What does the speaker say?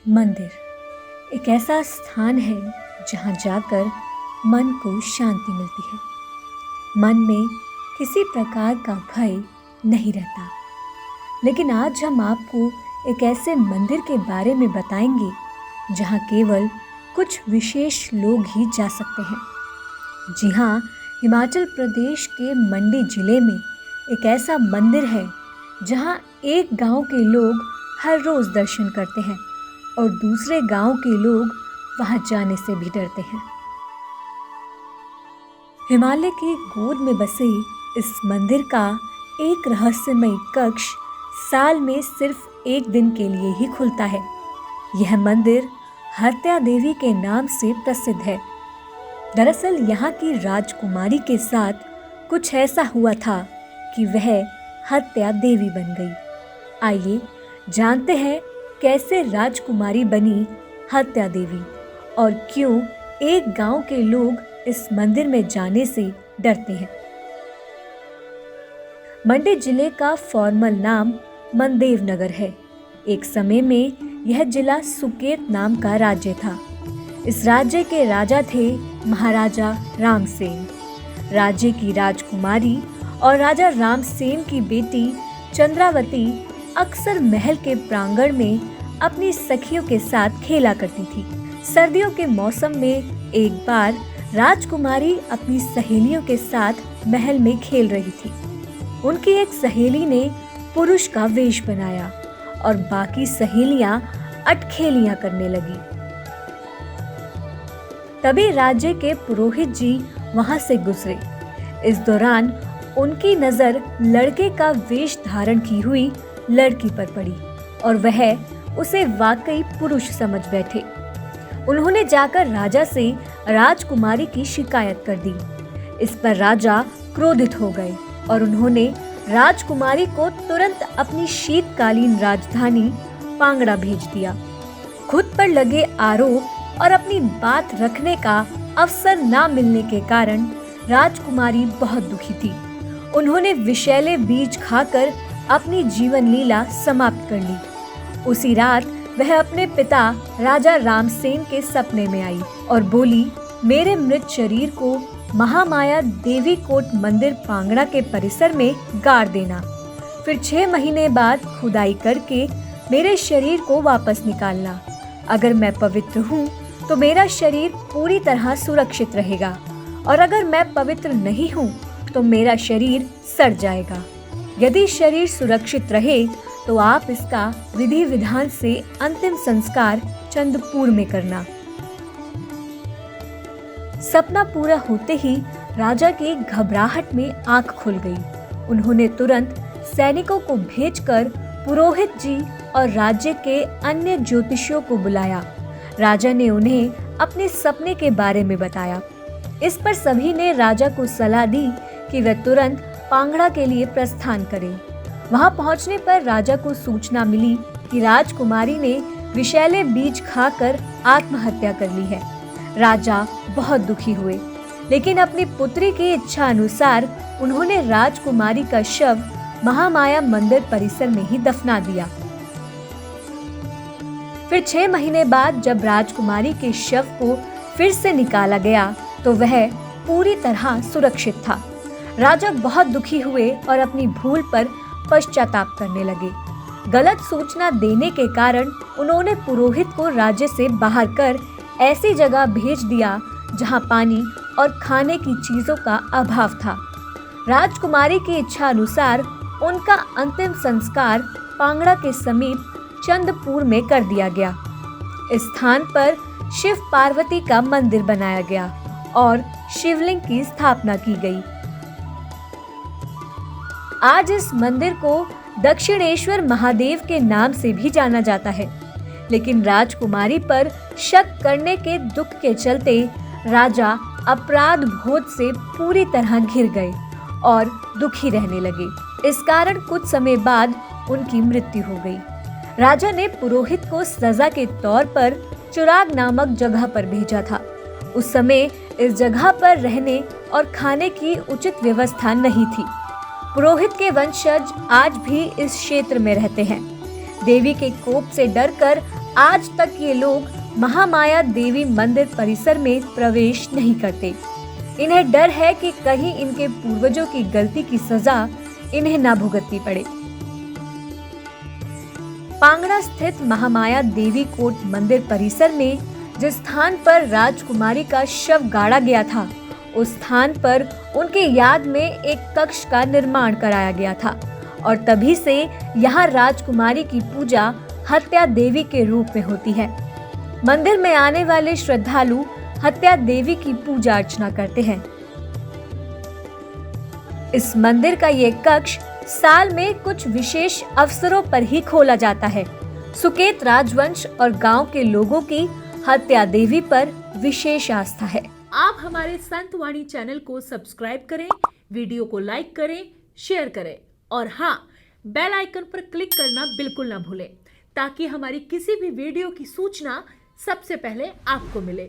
मंदिर एक ऐसा स्थान है जहाँ जाकर मन को शांति मिलती है। मन में किसी प्रकार का भय नहीं रहता। लेकिन आज हम आपको एक ऐसे मंदिर के बारे में बताएंगे जहाँ केवल कुछ विशेष लोग ही जा सकते हैं। जी हाँ, हिमाचल प्रदेश के मंडी जिले में एक ऐसा मंदिर है जहाँ एक गांव के लोग हर रोज़ दर्शन करते हैं और दूसरे गांव के लोग वहां जाने से भी डरते हैं। हिमालय की गोद में बसे इस मंदिर का एक रहस्यमय कक्ष साल में सिर्फ एक दिन के लिए ही खुलता है। यह मंदिर हत्या देवी के नाम से प्रसिद्ध है। दरअसल यहाँ की राजकुमारी के साथ कुछ ऐसा हुआ था कि वह हत्या देवी बन गई। आइए जानते हैं कैसे राजकुमारी बनी हत्या देवी और क्यों एक गांव के लोग इस मंदिर में जाने से डरते हैं। मंडी जिले का फॉर्मल नाम मनदेव नगर है। एक समय में यह जिला सुकेत नाम का राज्य था। इस राज्य के राजा थे महाराजा रामसेन। राज्य की राजकुमारी और राजा रामसेन की बेटी चंद्रावती अक्सर महल के प्रांगण में अपनी सखियों के साथ खेला करती थी। सर्दियों के मौसम में एक बार राजकुमारी अपनी सहेलियों के साथ महल में खेल रही थी। उनकी एक सहेली ने पुरुष का वेश बनाया और बाकी सहेलियां अटखेलियां करने लगी। तभी राज्य के पुरोहित जी वहां से गुजरे। इस दौरान उनकी नजर लड़के का वेश धारण की हुई लड़की पर पड़ी और वह उसे वाकई पुरुष समझ बैठे। उन्होंने जाकर राजा से राजकुमारी की शिकायत कर दी। इस पर राजा क्रोधित हो गए और उन्होंने राजकुमारी को तुरंत अपनी शीतकालीन राजधानी पांगड़ा भेज दिया। खुद पर लगे आरोप और अपनी बात रखने का अवसर न मिलने के कारण राजकुमारी बहुत दुखी थी। उन्होंने विषैले बीज खाकर अपनी जीवन लीला समाप्त कर ली। उसी रात वह अपने पिता राजा रामसेन के सपने में आई और बोली, मेरे मृत शरीर को महामाया देवी कोट मंदिर पांगड़ा के परिसर में गाड़ देना। फिर 6 महीने बाद खुदाई करके मेरे शरीर को वापस निकालना। अगर मैं पवित्र हूँ तो मेरा शरीर पूरी तरह सुरक्षित रहेगा और अगर मैं पवित्र नहीं हूँ तो मेरा शरीर सड़ जाएगा। यदि शरीर सुरक्षित रहे तो आप इसका विधि विधान से अंतिम संस्कार चंदपुर में करना। सपना पूरा होते ही राजा की घबराहट में आंख खुल गई। उन्होंने तुरंत सैनिकों को भेजकर पुरोहित जी और राज्य के अन्य ज्योतिषियों को बुलाया। राजा ने उन्हें अपने सपने के बारे में बताया। इस पर सभी ने राजा को सलाह दी कि वह तुरंत पांगड़ा के लिए प्रस्थान करें। वहां पहुंचने पर राजा को सूचना मिली कि राजकुमारी ने विषैले बीज खाकर आत्महत्या कर ली है। राजा बहुत दुखी हुए, लेकिन अपनी पुत्री की इच्छा अनुसार उन्होंने राजकुमारी का शव महामाया मंदिर परिसर में ही दफना दिया। फिर 6 महीने बाद जब राजकुमारी के शव को फिर से निकाला गया तो वह पूरी तरह सुरक्षित था। राजा बहुत दुखी हुए और अपनी भूल पर पश्चाताप करने लगे। गलत सूचना देने के कारण उन्होंने पुरोहित को राज्य से बाहर कर ऐसी जगह भेज दिया जहां पानी और खाने की चीजों का अभाव था। राजकुमारी की इच्छा अनुसार उनका अंतिम संस्कार पांगड़ा के समीप चंदपुर में कर दिया गया। इस स्थान पर शिव पार्वती का मंदिर बनाया गया और शिवलिंग की स्थापना की गई। आज इस मंदिर को दक्षिणेश्वर महादेव के नाम से भी जाना जाता है। लेकिन राजकुमारी पर शक करने के दुख के चलते राजा अपराध बोध से पूरी तरह घिर गए और दुखी रहने लगे। इस कारण कुछ समय बाद उनकी मृत्यु हो गई। राजा ने पुरोहित को सजा के तौर पर चुराग नामक जगह पर भेजा था। उस समय इस जगह पर रहने और खाने की उचित व्यवस्था नहीं थी। पुरोहित के वंशज आज भी इस क्षेत्र में रहते हैं। देवी के कोप से डरकर आज तक ये लोग महामाया देवी मंदिर परिसर में प्रवेश नहीं करते। इन्हें डर है कि कहीं इनके पूर्वजों की गलती की सजा इन्हें ना भुगतनी पड़े। पांगड़ा स्थित महामाया देवी कोट मंदिर परिसर में जिस स्थान पर राजकुमारी का शव गाड़ा गया था, उस स्थान पर उनकी याद में एक कक्ष का निर्माण कराया गया था और तभी से यहाँ राजकुमारी की पूजा हत्या देवी के रूप में होती है। मंदिर में आने वाले श्रद्धालु हत्या देवी की पूजा अर्चना करते हैं। इस मंदिर का ये कक्ष साल में कुछ विशेष अवसरों पर ही खोला जाता है। सुकेत राजवंश और गांव के लोगों की हत्या देवी पर विशेष आस्था है। आप हमारे संतवाणी चैनल को सब्सक्राइब करें, वीडियो को लाइक करें, शेयर करें और हाँ, बेल आइकन पर क्लिक करना बिल्कुल ना भूलें ताकि हमारी किसी भी वीडियो की सूचना सबसे पहले आपको मिले।